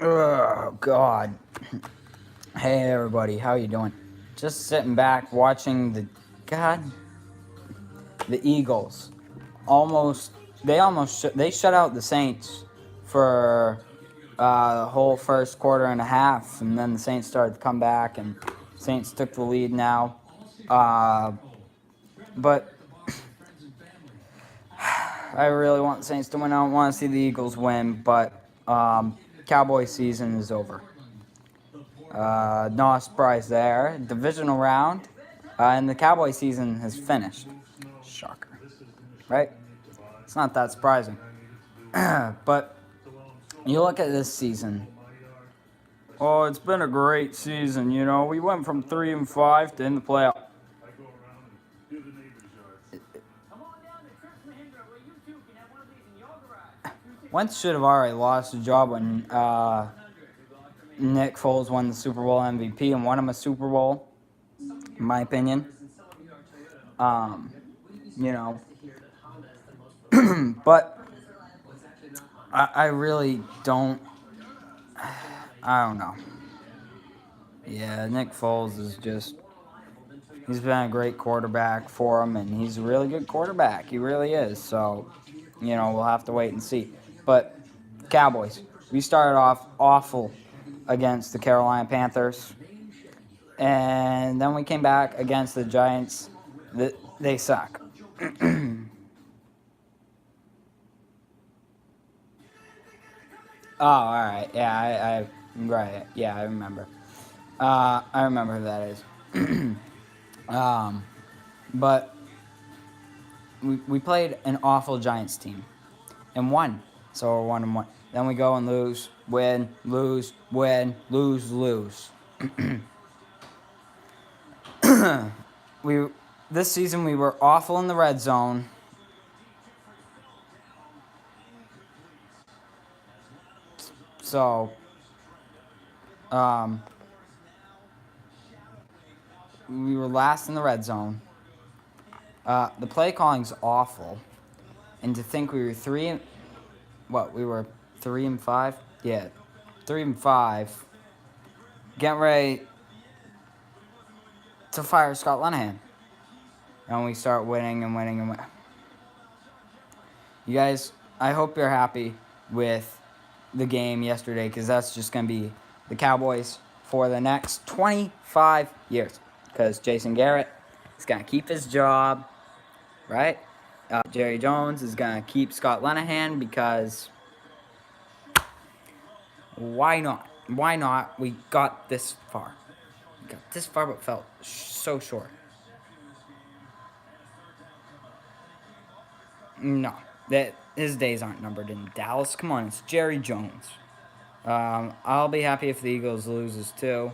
Oh God. Hey everybody, how you doing? Just sitting back watching the Eagles. Almost they shut out the Saints for the whole first quarter and a half, and then the Saints started to come back, and Saints took the lead now. Uh, but I really want the Saints to win. I don't want to see the Eagles win, but Cowboy season is over. No surprise there. Divisional round, and the Cowboy season has finished. Shocker, right? It's not that surprising. But you look at this season. Oh, it's been a great season. You know, we went from 3-5 to in the playoff. Wentz should have already lost the job when Nick Foles won the Super Bowl MVP and won him a Super Bowl, in my opinion. Um, you know, but I really don't. I don't know. Yeah, Nick Foles is just. He's been a great quarterback for him, and he's a really good quarterback. He really is. So, we'll have to wait and see. But, Cowboys. We started off awful against the Carolina Panthers. And then we came back against the Giants. They suck. Oh, all right. Yeah, right. Yeah, I remember. I remember who that is. But we played an awful Giants team and won. So we're 1-1. Then we go and lose, win, lose, win, lose, lose. we this season we were awful in the red zone. So we were last in the red zone. The play calling's awful, and to think we were we were 3-5. Yeah, 3-5. Getting ready to fire Scott Linehan, and we start winning and winning and winning. You guys, I hope you're happy with the game yesterday, because that's just going to be the Cowboys for the next 25 years. Because Jason Garrett is going to keep his job, right? Jerry Jones is going to keep Scott Linehan, because why not? Why not? We got this far. We got this far, but felt so short. No, that his days aren't numbered in Dallas. Come on, it's Jerry Jones. I'll be happy if the Eagles loses too.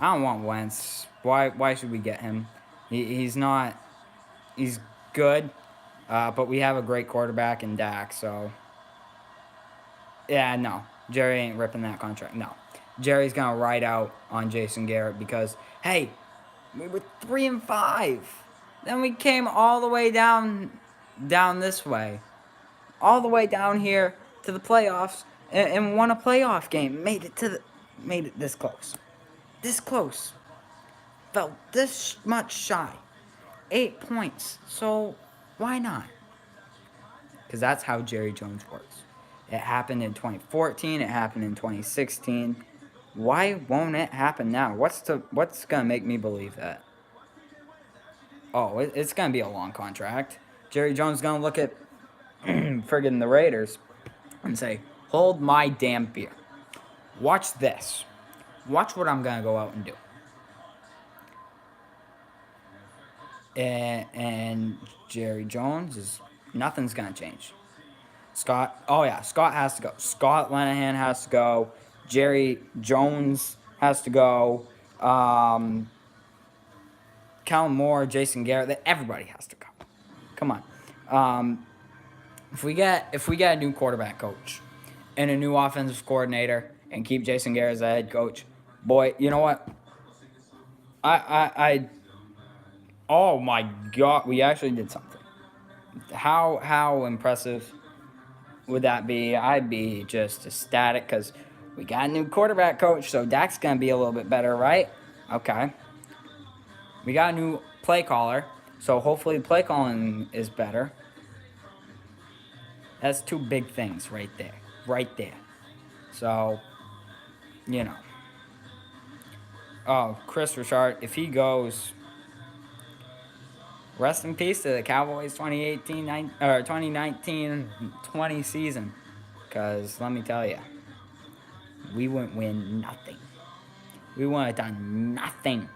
I don't want Wentz. Why should we get him? He's not. He's good, but we have a great quarterback in Dak. So yeah, no, Jerry ain't ripping that contract. No, Jerry's gonna ride out on Jason Garrett, because hey, we were 3-5. Then we came all the way down this way, all the way down here to the playoffs, and won a playoff game. Made it this close. This close. Felt this much shy. 8 points. So why not? Because that's how Jerry Jones works. It happened in 2014. It happened in 2016. Why won't it happen now? What's gonna make me believe that? Oh, it's gonna be a long contract. Jerry Jones is gonna look at friggin' the Raiders and say, "Hold my damn beer. Watch this. Watch what I'm gonna go out and do." And Jerry Jones is nothing's gonna change. Scott has to go. Scott Linehan has to go. Jerry Jones has to go. Kellen Moore, Jason Garrett, everybody has to go. Come on. If we get a new quarterback coach and a new offensive coordinator and keep Jason Garrett as a head coach, boy, you know what? Oh my God, we actually did something. How impressive would that be? I'd be just ecstatic because we got a new quarterback coach, so Dak's gonna be a little bit better, right? Okay. We got a new play caller, so hopefully play calling is better. That's two big things right there. Right there. So, you know. Oh, Chris Richard, if he goes, rest in peace to the Cowboys 2018 or 2019-20 season. Because let me tell you, we wouldn't win nothing. We wouldn't have done nothing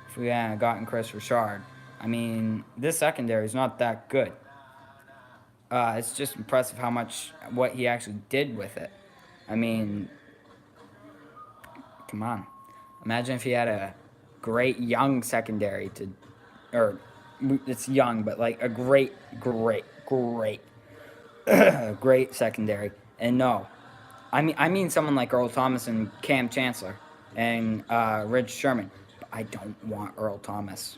if we hadn't gotten Chris Richard. I mean, this secondary is not that good. It's just impressive what he actually did with it. I mean, come on. Imagine if he had a great young secondary or it's young, but like a great, great secondary. And no, I mean someone like Earl Thomas and Cam Chancellor and Rich Sherman. But I don't want Earl Thomas.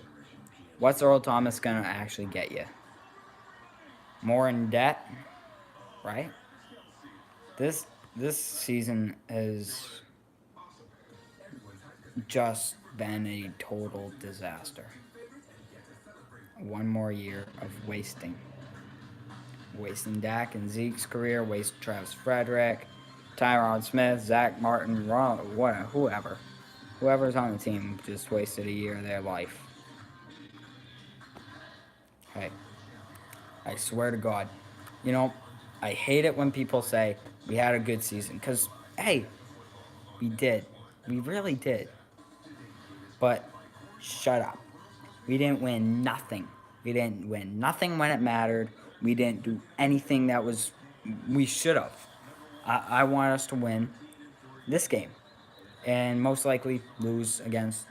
What's Earl Thomas gonna actually get you? More in debt, right? This season has just been a total disaster. One more year of wasting. Wasting Dak and Zeke's career, waste Travis Frederick, Tyron Smith, Zach Martin, whoever. Whoever's on the team just wasted a year of their life. Hey, I swear to God, I hate it when people say we had a good season. Because, hey, we did. We really did. But shut up. We didn't win nothing. We didn't win nothing when it mattered. We didn't do anything we should have. I want us to win this game. And most likely lose against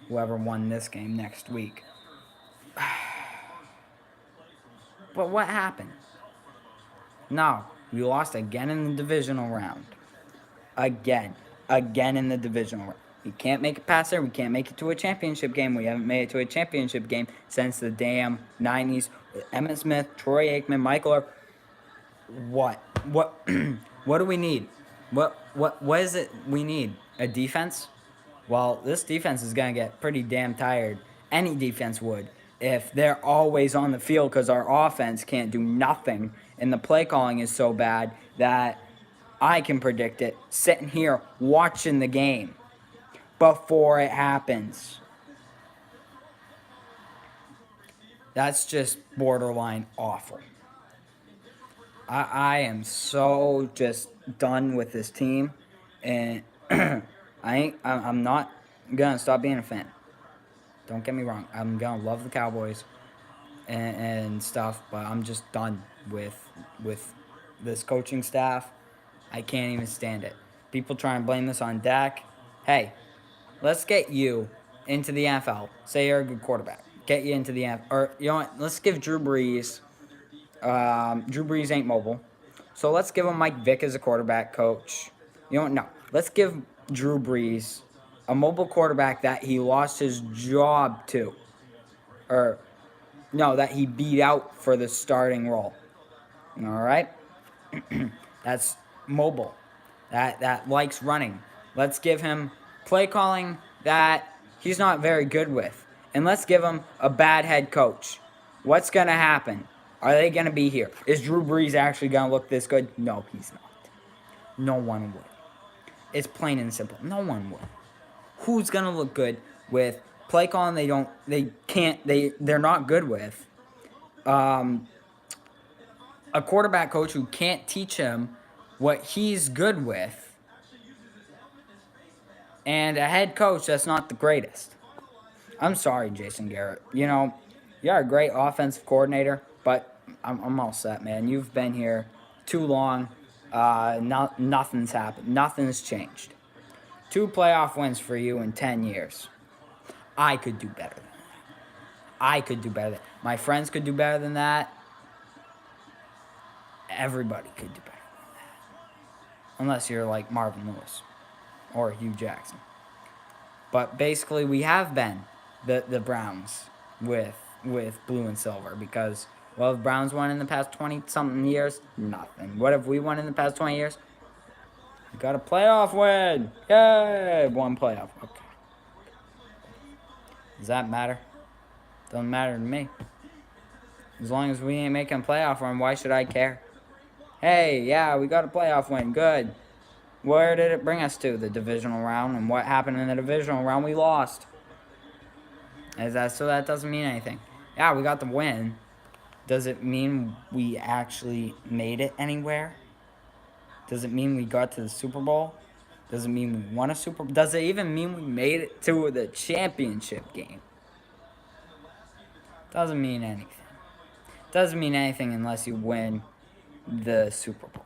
whoever won this game next week. But what happened? No, we lost again in the divisional round. Again in the divisional round. We can't make it past there. We can't make it to a championship game. We haven't made it to a championship game since the damn 90s. Emmitt Smith, Troy Aikman, Michael. What? What do we need? What is it we need? A defense? Well, this defense is going to get pretty damn tired. Any defense would. If they're always on the field because our offense can't do nothing and the play calling is so bad that I can predict it sitting here watching the game before it happens. That's just borderline awful. I am so just done with this team, and I'm not gonna stop being a fan. Don't get me wrong. I'm gonna love the Cowboys and stuff, but I'm just done with this coaching staff. I can't even stand it. People try and blame this on Dak. Hey, let's get you into the NFL. Say you're a good quarterback. Get you into the NFL. Or, you know what? Let's give Drew Brees. Drew Brees ain't mobile. So let's give him Mike Vick as a quarterback coach. You know what? No. Let's give Drew Brees a mobile quarterback that he lost his job to. Or, no, that he beat out for the starting role. All right? That's mobile. That likes running. Let's give him play calling that he's not very good with. And let's give him a bad head coach. What's going to happen? Are they going to be here? Is Drew Brees actually going to look this good? No, he's not. No one would. It's plain and simple. No one would. Who's going to look good with play calling they're not good with? A quarterback coach who can't teach him what he's good with, and a head coach that's not the greatest. I'm sorry, Jason Garrett. You're a great offensive coordinator, but I'm all set, man. You've been here too long. Nothing's happened. Nothing's changed. 2 playoff wins for you in 10 years. I could do better than that. I could do better than that. My friends could do better than that. Everybody could do better than that. Unless you're like Marvin Lewis or Hugh Jackson. But basically we have been the Browns with blue and silver because What have Browns won in the past 20-something years? Nothing. What have we won in the past 20 years? We got a playoff win. Yay! One playoff. Okay. Does that matter? Doesn't matter to me. As long as we ain't making a playoff run, why should I care? Hey, yeah, we got a playoff win. Good. Where did it bring us to? The divisional round. And what happened in the divisional round? We lost. So that doesn't mean anything. Yeah, we got the win. Does it mean we actually made it anywhere? Does it mean we got to the Super Bowl? Does it mean we won a Super Bowl? Does it even mean we made it to the championship game? Doesn't mean anything. Doesn't mean anything unless you win the Super Bowl.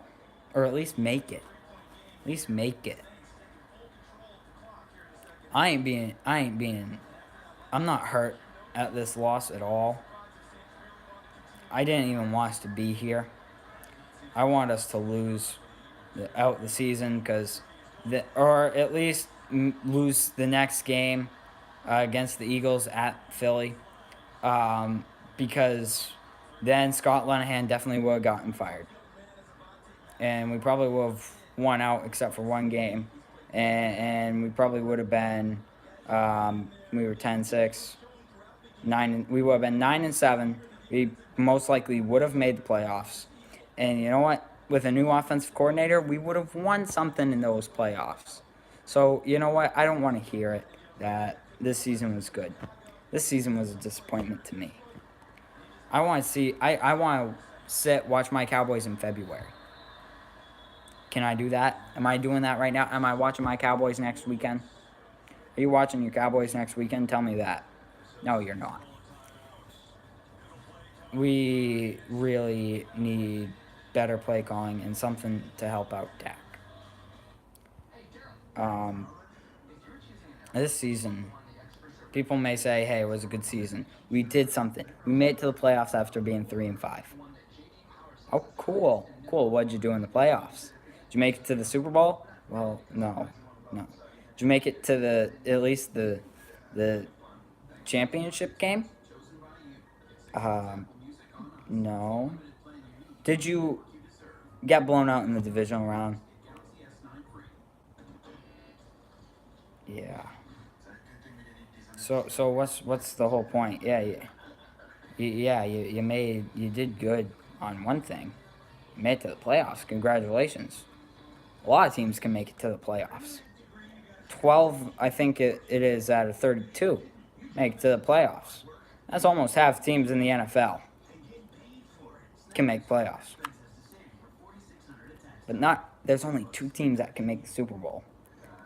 Or at least make it. At least make it. I'm not hurt at this loss at all. I didn't even want us to be here. I want us to lose out the season or at least lose the next game against the Eagles at Philly, because then Scott Linehan definitely would have gotten fired, and we probably would have won out except for one game, and we probably would have been we were 10-6, we would have been 9-7. We most likely would have made the playoffs. And you know what? With a new offensive coordinator, we would have won something in those playoffs. So, you know what? I don't want to hear it that this season was good. This season was a disappointment to me. I want to watch my Cowboys in February. Can I do that? Am I doing that right now? Am I watching my Cowboys next weekend? Are you watching your Cowboys next weekend? Tell me that. No, you're not. We really need better play calling and something to help out Dak. This season, people may say, "Hey, it was a good season. We did something. We made it to the playoffs after being 3-5." Oh, cool, cool. What'd you do in the playoffs? Did you make it to the Super Bowl? Well, no. Did you make it to at least the championship game? No. Did you get blown out in the divisional round? Yeah. So what's the whole point? Yeah, you did good on one thing. You made it to the playoffs. Congratulations. A lot of teams can make it to the playoffs. 12, I think it is out of 32, make it to the playoffs. That's almost half teams in the NFL can make playoffs. But there's only 2 teams that can make the Super Bowl.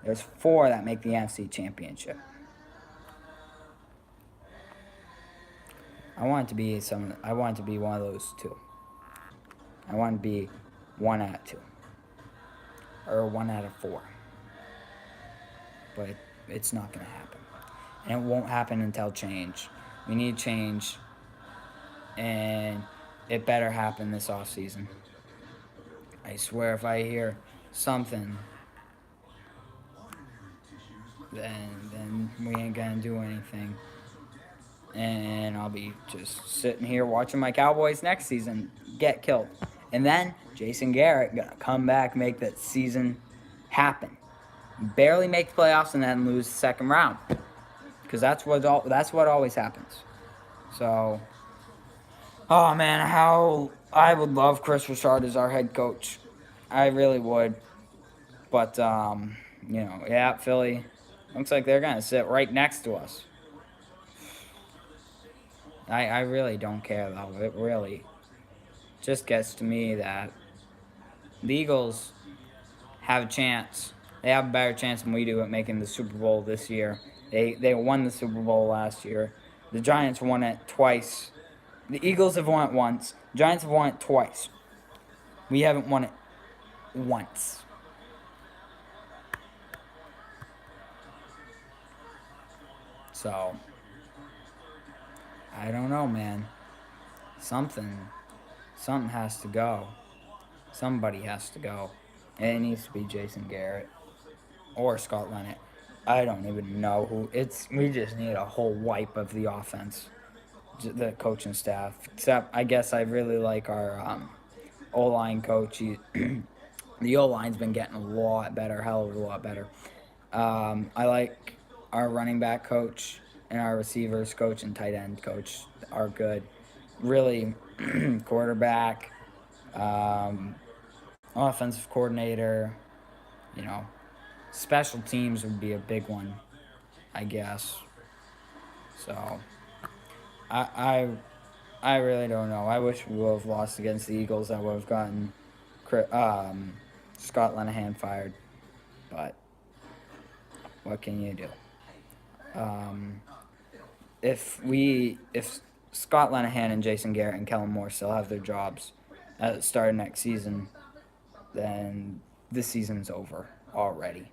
There's 4 that make the NFC Championship. I want it to be one of those 2. I want to be 1 out of 2. Or 1 out of 4. But it's not going to happen. And it won't happen until change. We need change. And it better happen this offseason. I swear if I hear something, then we ain't going to do anything. And I'll be just sitting here watching my Cowboys next season get killed. And then Jason Garrett going to come back, make that season happen. Barely make the playoffs and then lose the second round. Because that's what always happens. So, oh man, how I would love Chris Richard as our head coach. I really would. But, Philly, looks like they're going to sit right next to us. I really don't care, though. It really just gets to me that the Eagles have a chance. They have a better chance than we do at making the Super Bowl this year. They won the Super Bowl last year. The Giants won it twice. The Eagles have won it once. The Giants have won it twice. We haven't won it once. So, I don't know, man. Something has to go. Somebody has to go. And it needs to be Jason Garrett or Scott Linehan. I don't even know who. We just need a whole wipe of the offense. the coaching staff. Except I guess I really like our O line coach. The O line's been getting a lot better, hell of a lot better. I like our running back coach and our receivers coach and tight end coach are good. Really, quarterback, um, offensive coordinator, you know, special teams would be a big one, I guess. So I I I really don't know. I wish we would have lost against the Eagles. I would have gotten Scott Linehan fired, but what can you do? Um, if Scott Linehan and Jason Garrett and Kellen Moore still have their jobs at the start of next season, then this season's over already.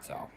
So.